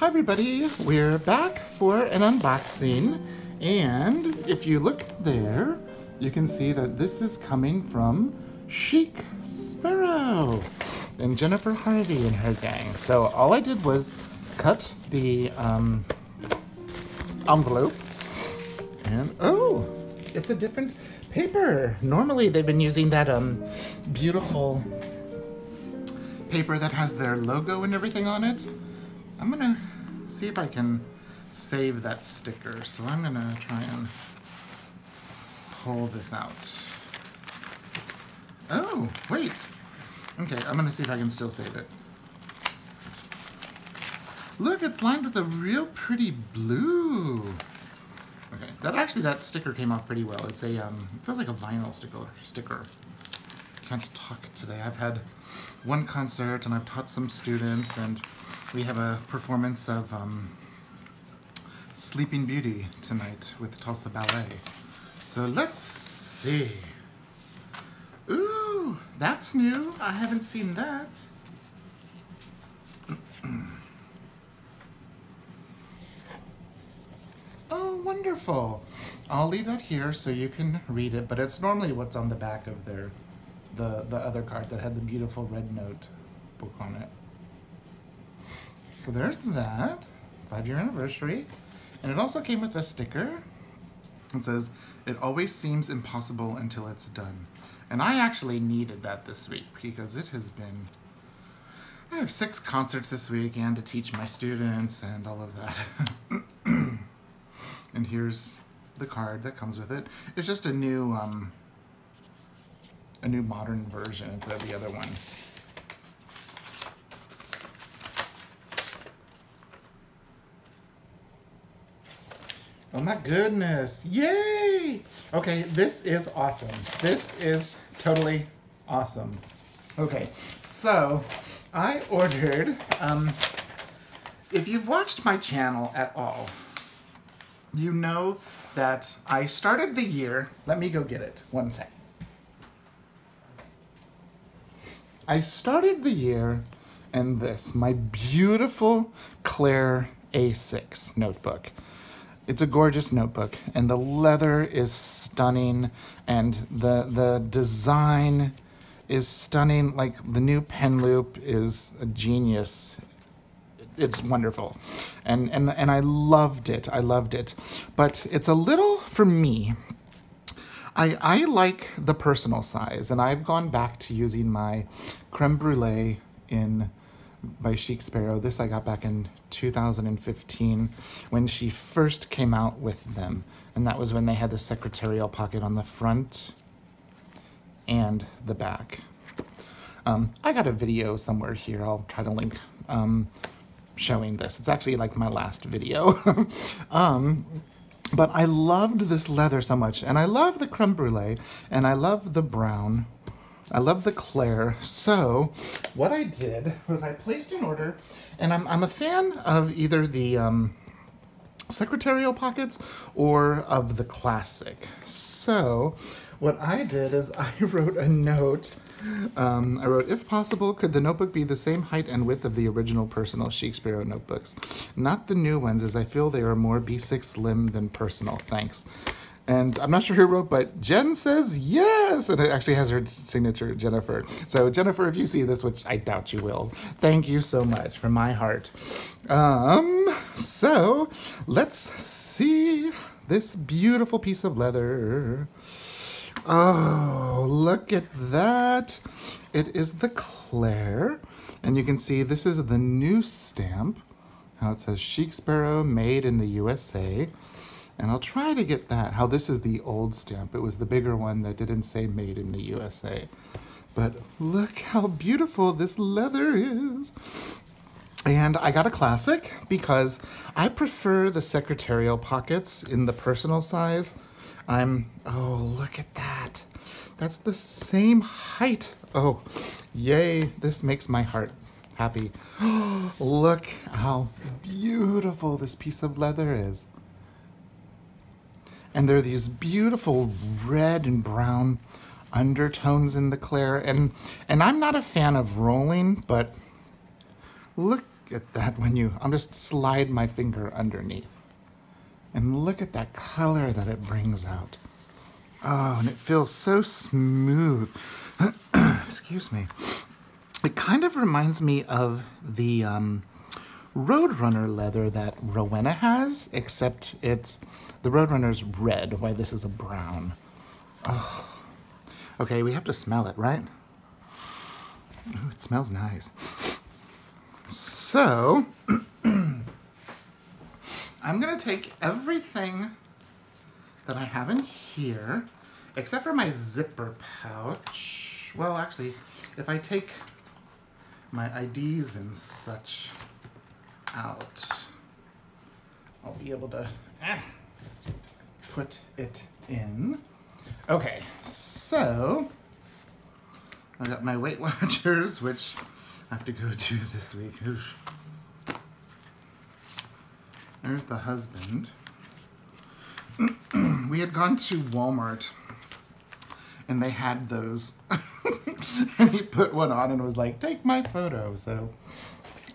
Hi everybody, we're back for an unboxing, and if you look there, you can see that this is coming from Chic Sparrow and Jennifer Harvey and her gang. So all I did was cut the envelope, and oh, it's a different paper. Normally they've been using that beautiful paper that has their logo and everything on it. I'm gonna see if I can save that sticker. So I'm gonna try and pull this out. Oh, wait. Okay, I'm gonna see if I can still save it. Look, it's lined with a real pretty blue. Okay, that sticker came off pretty well. It's a, it feels like a vinyl sticker. Can't talk today. I've had one concert and I've taught some students, and we have a performance of Sleeping Beauty tonight with Tulsa Ballet. So let's see. Ooh, that's new. I haven't seen that. Oh, wonderful. I'll leave that here so you can read it, but it's normally what's on the back of their the other card that had the beautiful red note book on it. So there's that, 5-year anniversary. And it also came with a sticker. It says, "It always seems impossible until it's done." And I actually needed that this week because it has been, I have 6 concerts this week and to teach my students and all of that. And here's the card that comes with it. It's just a new modern version instead of the other one. Oh my goodness, yay! Okay, this is awesome. This is totally awesome. Okay, so I ordered, if you've watched my channel at all, you know that I started the year, let me go get it, one sec. I started the year in this, my beautiful Claire A6 notebook. It's a gorgeous notebook, and the leather is stunning, and the design is stunning. Like, the new pen loop is a genius. It's wonderful, and I loved it. I loved it, but it's a little, for me, I like the personal size, and I've gone back to using my creme brulee by Chic Sparrow. This I got back in 2015 when she first came out with them, and that was when they had the secretarial pocket on the front and the back. I got a video somewhere here. I'll try to link showing this. It's actually like my last video. But I loved this leather so much, and I love the creme brulee, and I love the brown. I love the Claire. So what I did was I placed an order, and I'm a fan of either the secretarial pockets or of the classic. So what I did is I wrote a note. I wrote, "If possible, could the notebook be the same height and width of the original personal Chic Sparrow notebooks? Not the new ones, as I feel they are more B6 slim than personal. Thanks." And I'm not sure who wrote, but Jen says yes, and it actually has her signature, Jennifer. So Jennifer, if you see this, which I doubt you will, thank you so much from my heart. So let's see this beautiful piece of leather. Oh, look at that. It is the Claire, and you can see this is the new stamp, how it says Chic Sparrow, made in the USA. And I'll try to get that, how this is the old stamp. It was the bigger one that didn't say made in the USA. But look how beautiful this leather is. And I got a classic because I prefer the secretarial pockets in the personal size. Oh, look at that. That's the same height. Oh, yay. This makes my heart happy. Look how beautiful this piece of leather is. And there are these beautiful red and brown undertones in the Claire. And I'm not a fan of rolling, but look at that when you, I'll just slide my finger underneath. And look at that color that it brings out. Oh, and it feels so smooth. Excuse me. It kind of reminds me of the Roadrunner leather that Rowena has, except it's, the Roadrunner's red, while this is a brown. Oh. Okay, we have to smell it, right? Ooh, it smells nice. So, I'm gonna take everything that I have in here, except for my zipper pouch. Well, actually, if I take my IDs and such out, I'll be able to put it in. Okay, so I got my Weight Watchers, which I have to go do this week. Oof. There's the husband. We had gone to Walmart and they had those. And he put one on and was like, take my photo. So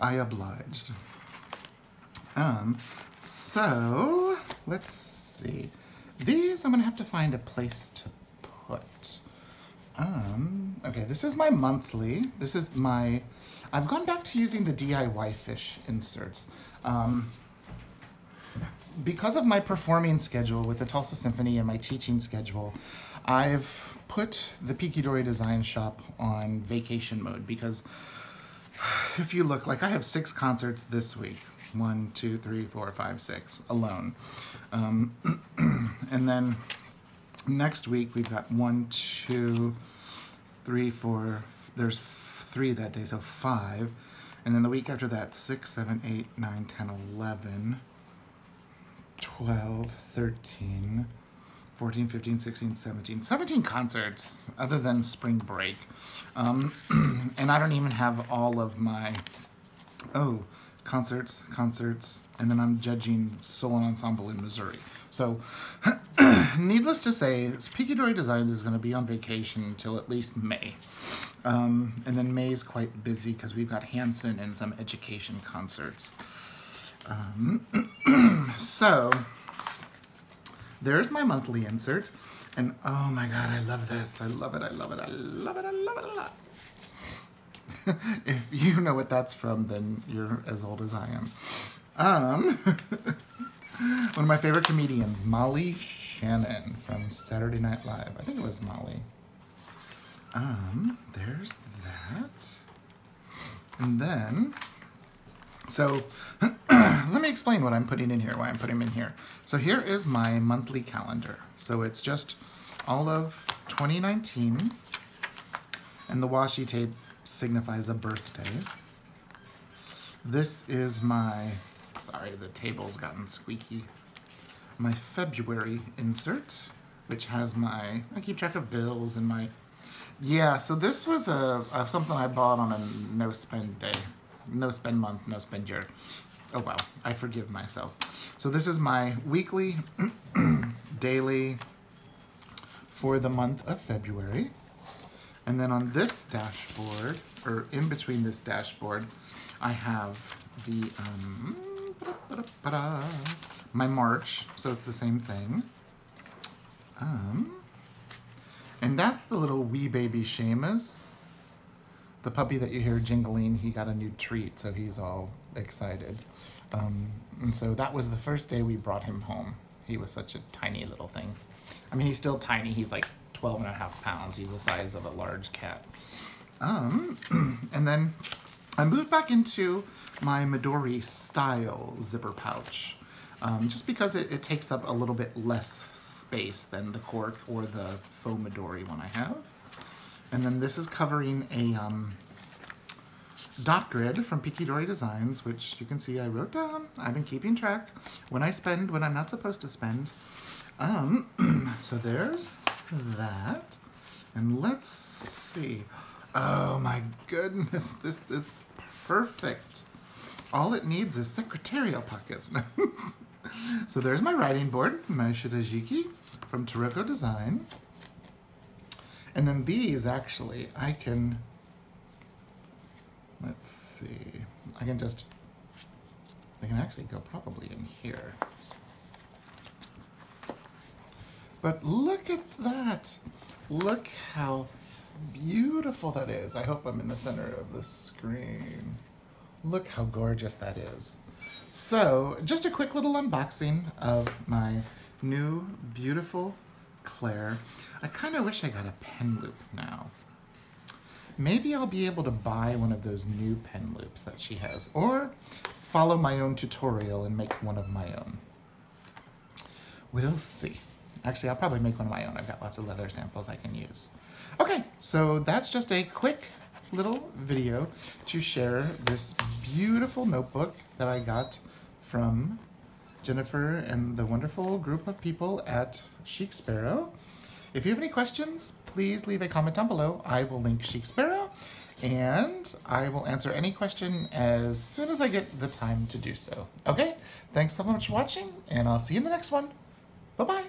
I obliged. So let's see. These I'm gonna have to find a place to put. Okay, this is my monthly. This is my, I've gone back to using the DIY fish inserts. Because of my performing schedule with the Tulsa Symphony and my teaching schedule, I've put the Peaky Dory Design Shop on vacation mode because if you look, like I have 6 concerts this week. 1, 2, 3, 4, 5, 6 alone. And then next week we've got 1, 2, 3, 4, there's 3 that day, so 5. And then the week after that, 6, 7, 8, 9, 10, 11, 12, 13, 14, 15, 16, 17. 17 concerts other than spring break. And I don't even have all of my, concerts, and then I'm judging solo ensemble in Missouri. So, needless to say, Peaky Dory Designs is going to be on vacation until at least May. And then May is quite busy because we've got Hanson and some education concerts. So, there's my monthly insert. And oh my god, I love this. I love it, I love it, I love it, I love it a lot. If you know what that's from, then you're as old as I am. One of my favorite comedians, Molly Shannon from Saturday Night Live. I think it was Molly. There's that. And then, so let me explain what I'm putting in here, why I'm putting them in here. So here is my monthly calendar. So it's just all of 2019, and the washi tape signifies a birthday. This is my, sorry, the table's gotten squeaky, my February insert, which has my, I keep track of bills and my, yeah, so this was something I bought on a no-spend day. No-spend month, no-spend year. Oh, wow, I forgive myself. So this is my weekly, daily for the month of February. And then on this dashboard, or in between this dashboard, I have the, my March, so it's the same thing. And that's the little wee baby Seamus. The puppy that you hear jingling, he got a new treat, so he's all excited. And so that was the first day we brought him home. He was such a tiny little thing. I mean, he's still tiny. He's like 12.5 pounds. He's the size of a large cat. And then I moved back into my Midori style zipper pouch, just because it takes up a little bit less space than the cork or the faux Midori one I have. And then this is covering a dot grid from Peaky Dory Designs, which you can see I wrote down. I've been keeping track when I spend, when I'm not supposed to spend. So there's that. And let's see. Oh my goodness, this is perfect. All it needs is secretarial pockets. So there's my writing board, my shitajiki from Taroko Design. And then these actually, I can, let's see, I can just They can actually go probably in here. But look at that. Look how beautiful that is. I hope I'm in the center of the screen. Look how gorgeous that is. So, just a quick little unboxing of my new beautiful Claire. I kind of wish I got a pen loop now. Maybe I'll be able to buy one of those new pen loops that she has, or follow my own tutorial and make one of my own. We'll see. Actually, I'll probably make one of my own. I've got lots of leather samples I can use. Okay, so that's just a quick little video to share this beautiful notebook that I got from Jennifer and the wonderful group of people at Chic Sparrow. If you have any questions, please leave a comment down below. I will link Chic Sparrow, and I will answer any question as soon as I get the time to do so. Okay, thanks so much for watching, and I'll see you in the next one. Bye-bye.